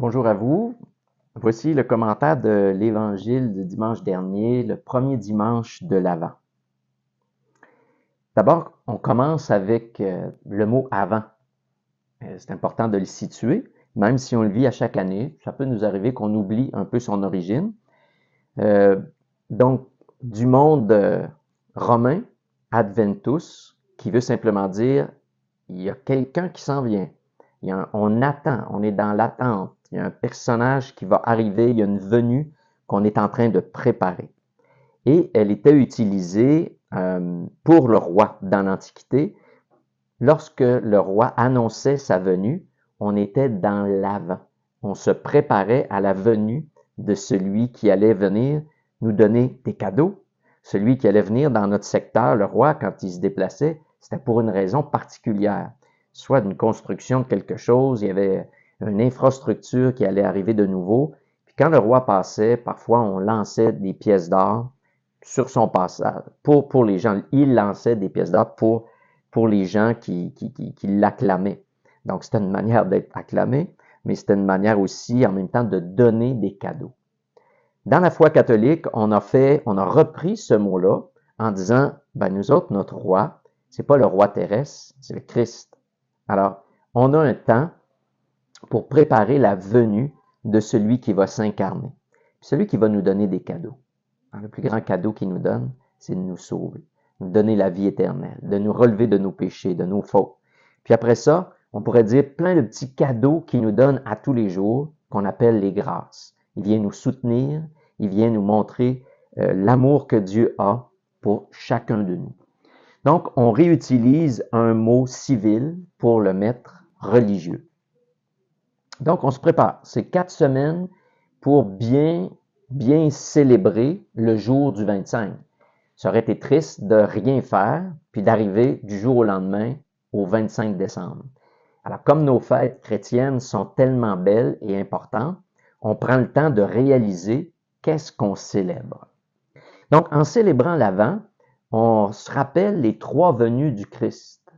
Bonjour à vous. Voici le commentaire de l'Évangile de dimanche dernier, le premier dimanche de l'Avent. D'abord, on commence avec le mot « avant ». C'est important de le situer, même si on le vit à chaque année. Ça peut nous arriver qu'on oublie un peu son origine. Donc, du monde romain, adventus, qui veut simplement dire « il y a quelqu'un qui s'en vient ». On attend, on est dans l'attente. Il y a un personnage qui va arriver, il y a une venue qu'on est en train de préparer. Et elle était utilisée pour le roi dans l'Antiquité. Lorsque le roi annonçait sa venue, on était dans l'avant. On se préparait à la venue de celui qui allait venir nous donner des cadeaux. Celui qui allait venir dans notre secteur, le roi, quand il se déplaçait, c'était pour une raison particulière. Soit d'une construction de quelque chose, il y avait une infrastructure qui allait arriver de nouveau. Puis quand le roi passait, parfois on lançait des pièces d'or sur son passage. Pour les gens, il lançait des pièces d'or pour les gens qui l'acclamaient. Donc c'était une manière d'être acclamé, mais c'était une manière aussi en même temps de donner des cadeaux. Dans la foi catholique, on a repris ce mot-là en disant, nous autres, notre roi, c'est pas le roi terrestre, c'est le Christ. Alors, on a un temps pour préparer la venue de celui qui va s'incarner, celui qui va nous donner des cadeaux. Alors, le plus grand cadeau qu'il nous donne, c'est de nous sauver, de nous donner la vie éternelle, de nous relever de nos péchés, de nos fautes. Puis après ça, on pourrait dire plein de petits cadeaux qu'il nous donne à tous les jours, qu'on appelle les grâces. Il vient nous soutenir, il vient nous montrer l'amour que Dieu a pour chacun de nous. Donc, on réutilise un mot civil pour le mettre religieux. Donc, on se prépare. C'est 4 semaines pour bien célébrer le jour du 25. Ça aurait été triste de rien faire, puis d'arriver du jour au lendemain au 25 décembre. Alors, comme nos fêtes chrétiennes sont tellement belles et importantes, on prend le temps de réaliser qu'est-ce qu'on célèbre. Donc, en célébrant l'Avent, on se rappelle les 3 venues du Christ.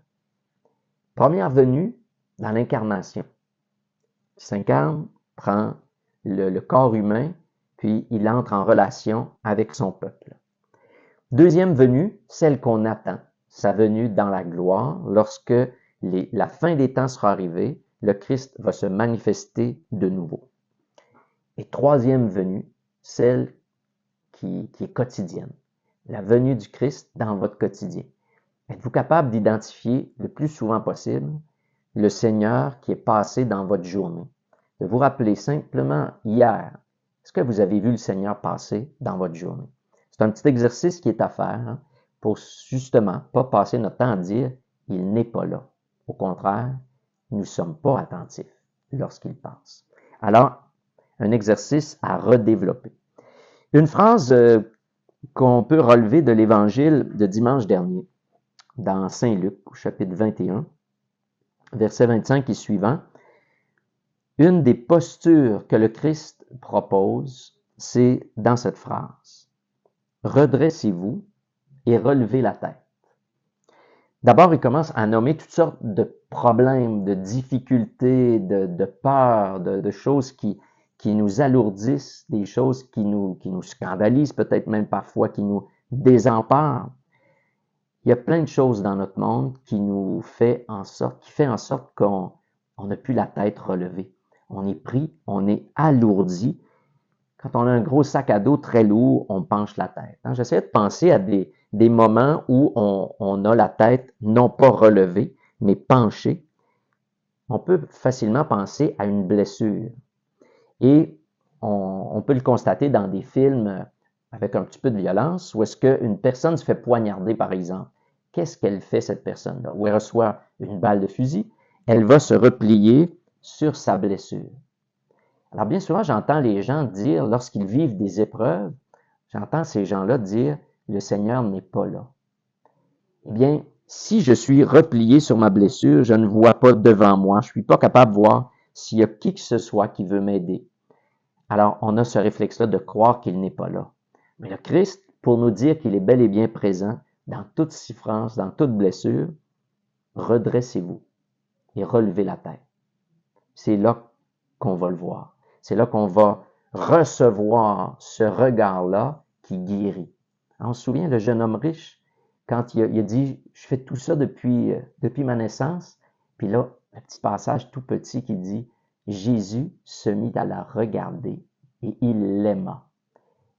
Première venue, dans l'incarnation. Il s'incarne, prend le corps humain, puis il entre en relation avec son peuple. Deuxième venue, celle qu'on attend, sa venue dans la gloire, lorsque la fin des temps sera arrivée, le Christ va se manifester de nouveau. Et troisième venue, celle qui est quotidienne, la venue du Christ dans votre quotidien. Êtes-vous capable d'identifier le plus souvent possible le Seigneur qui est passé dans votre journée? De vous rappeler simplement hier, est-ce que vous avez vu le Seigneur passer dans votre journée? C'est un petit exercice qui est à faire pour justement pas passer notre temps à dire « il n'est pas là ». Au contraire, nous ne sommes pas attentifs lorsqu'il passe. Alors, un exercice à redévelopper. Une phrase qu'on peut relever de l'Évangile de dimanche dernier, dans Saint Luc, au chapitre 21, verset 25 et suivant. Une des postures que le Christ propose, c'est dans cette phrase. Redressez-vous et relevez la tête. D'abord, il commence à nommer toutes sortes de problèmes, de difficultés, de peurs, de choses qui nous alourdissent, des choses qui nous scandalisent, peut-être même parfois qui nous désemparent. Il y a plein de choses dans notre monde qui fait en sorte qu'on n'a plus la tête relevée. On est pris, on est alourdi. Quand on a un gros sac à dos très lourd, on penche la tête. J'essaie de penser à des moments où on a la tête non pas relevée, mais penchée. On peut facilement penser à une blessure. Et on peut le constater dans des films avec un petit peu de violence, où est-ce qu'une personne se fait poignarder, par exemple. Qu'est-ce qu'elle fait, cette personne-là? Où elle reçoit une balle de fusil, elle va se replier sur sa blessure. Alors, bien souvent, j'entends les gens dire, lorsqu'ils vivent des épreuves, j'entends ces gens-là dire, le Seigneur n'est pas là. Eh bien, si je suis replié sur ma blessure, je ne vois pas devant moi, je ne suis pas capable de voir s'il y a qui que ce soit qui veut m'aider. Alors, on a ce réflexe-là de croire qu'il n'est pas là. Mais le Christ, pour nous dire qu'il est bel et bien présent dans toute souffrance, dans toute blessure, redressez-vous et relevez la tête. C'est là qu'on va le voir. C'est là qu'on va recevoir ce regard-là qui guérit. On se souvient, le jeune homme riche, quand il a dit, je fais tout ça depuis ma naissance, puis là, un petit passage tout petit qui dit, Jésus se mit à la regarder et il l'aima.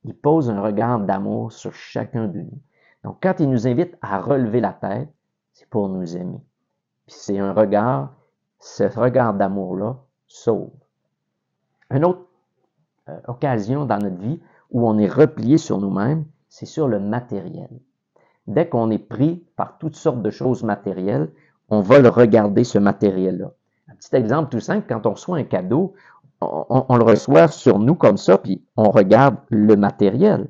Il pose un regard d'amour sur chacun de nous. Donc, quand il nous invite à relever la tête, c'est pour nous aimer. Puis c'est un regard, ce regard d'amour-là sauve. Une autre occasion dans notre vie où on est replié sur nous-mêmes, c'est sur le matériel. Dès qu'on est pris par toutes sortes de choses matérielles, on va le regarder, ce matériel-là. Un petit exemple tout simple, quand on reçoit un cadeau, on le reçoit sur nous comme ça, puis on regarde le matériel.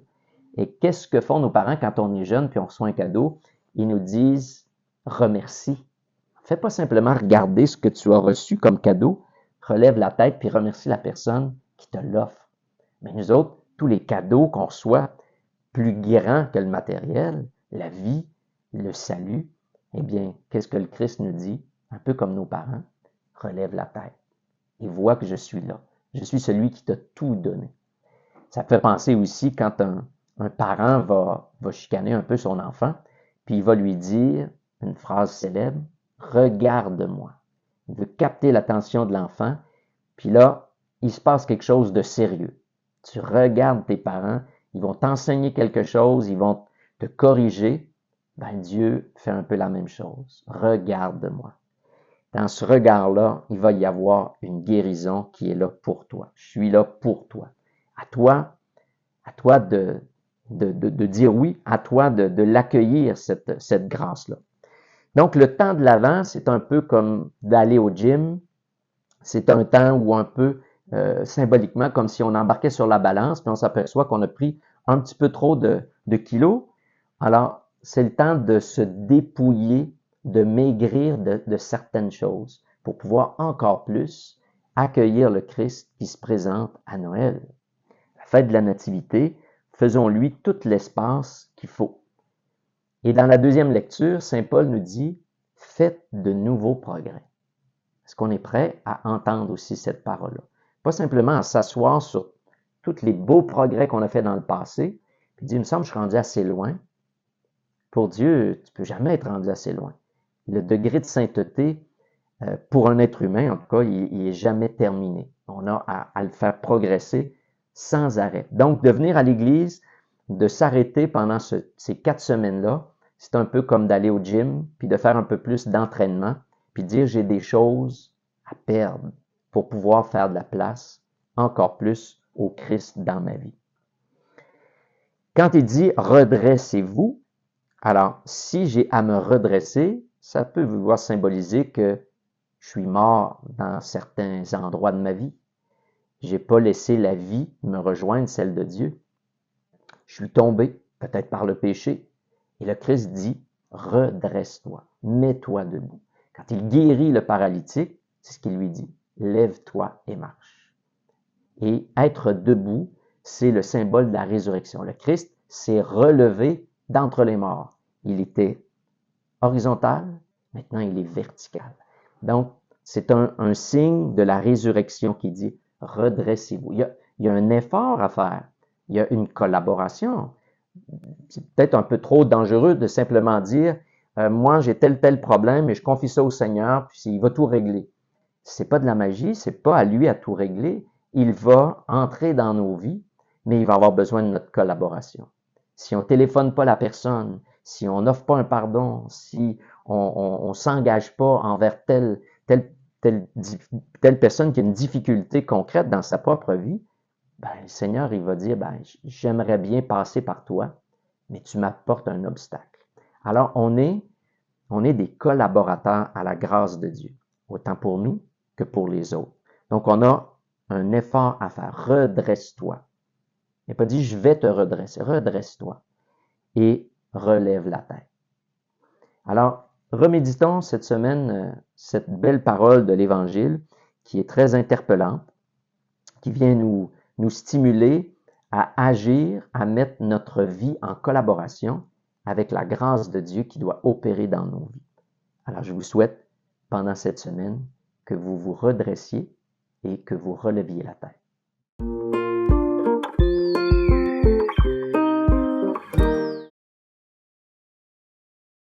Et qu'est-ce que font nos parents quand on est jeune, puis on reçoit un cadeau? Ils nous disent « remercie ». Fais pas simplement regarder ce que tu as reçu comme cadeau, relève la tête, puis remercie la personne qui te l'offre. Mais nous autres, tous les cadeaux qu'on reçoit, plus grands que le matériel, la vie, le salut, eh bien, qu'est-ce que le Christ nous dit? Un peu comme nos parents, relève la tête et vois que je suis là. Je suis celui qui t'a tout donné. Ça fait penser aussi quand un parent va chicaner un peu son enfant, puis il va lui dire une phrase célèbre, « Regarde-moi ». Il veut capter l'attention de l'enfant, puis là, il se passe quelque chose de sérieux. Tu regardes tes parents, ils vont t'enseigner quelque chose, ils vont te corriger. Ben, Dieu fait un peu la même chose. Regarde-moi. Dans ce regard-là, il va y avoir une guérison qui est là pour toi. Je suis là pour toi. À toi de dire oui, à toi de l'accueillir, cette grâce-là. Donc, le temps de l'Avent, c'est un peu comme d'aller au gym. C'est un temps où un peu, symboliquement, comme si on embarquait sur la balance, puis on s'aperçoit qu'on a pris un petit peu trop de kilos. Alors, c'est le temps de se dépouiller, de maigrir de certaines choses pour pouvoir encore plus accueillir le Christ qui se présente à Noël. La fête de la Nativité, faisons-lui tout l'espace qu'il faut. Et dans la deuxième lecture, Saint Paul nous dit « Faites de nouveaux progrès ». Est-ce qu'on est prêt à entendre aussi cette parole-là? Pas simplement à s'asseoir sur tous les beaux progrès qu'on a fait dans le passé, puis dire « Il me semble que je suis rendu assez loin ». Pour Dieu, tu ne peux jamais être rendu assez loin. Le degré de sainteté, pour un être humain, en tout cas, il est jamais terminé. On a à le faire progresser sans arrêt. Donc, de venir à l'Église, de s'arrêter pendant ces 4 semaines-là, c'est un peu comme d'aller au gym, puis de faire un peu plus d'entraînement, puis dire j'ai des choses à perdre pour pouvoir faire de la place encore plus au Christ dans ma vie. Quand il dit redressez-vous, alors si j'ai à me redresser, ça peut vouloir symboliser que je suis mort dans certains endroits de ma vie. J'ai pas laissé la vie me rejoindre, celle de Dieu. Je suis tombé, peut-être par le péché. Et le Christ dit, redresse-toi, mets-toi debout. Quand il guérit le paralytique, c'est ce qu'il lui dit, lève-toi et marche. Et être debout, c'est le symbole de la résurrection. Le Christ s'est relevé d'entre les morts. Il était horizontal, maintenant il est vertical. Donc, c'est un signe de la résurrection qui dit, redressez-vous. Il y a un effort à faire. Il y a une collaboration. C'est peut-être un peu trop dangereux de simplement dire moi j'ai tel problème et je confie ça au Seigneur puis il va tout régler. C'est pas de la magie, c'est pas à lui à tout régler. Il va entrer dans nos vies, mais il va avoir besoin de notre collaboration. Si on téléphone pas la personne, si on n'offre pas un pardon, si on s'engage pas envers telle personne qui a une difficulté concrète dans sa propre vie, ben, le Seigneur, il va dire, ben, j'aimerais bien passer par toi, mais tu m'apportes un obstacle. Alors, on est des collaborateurs à la grâce de Dieu, autant pour nous que pour les autres. Donc, on a un effort à faire. Redresse-toi. Il n'a pas dit, je vais te redresser. Redresse-toi et relève la tête. Alors, reméditons cette semaine cette belle parole de l'Évangile qui est très interpellante, qui vient nous stimuler à agir, à mettre notre vie en collaboration avec la grâce de Dieu qui doit opérer dans nos vies. Alors, je vous souhaite, pendant cette semaine, que vous vous redressiez et que vous releviez la tête.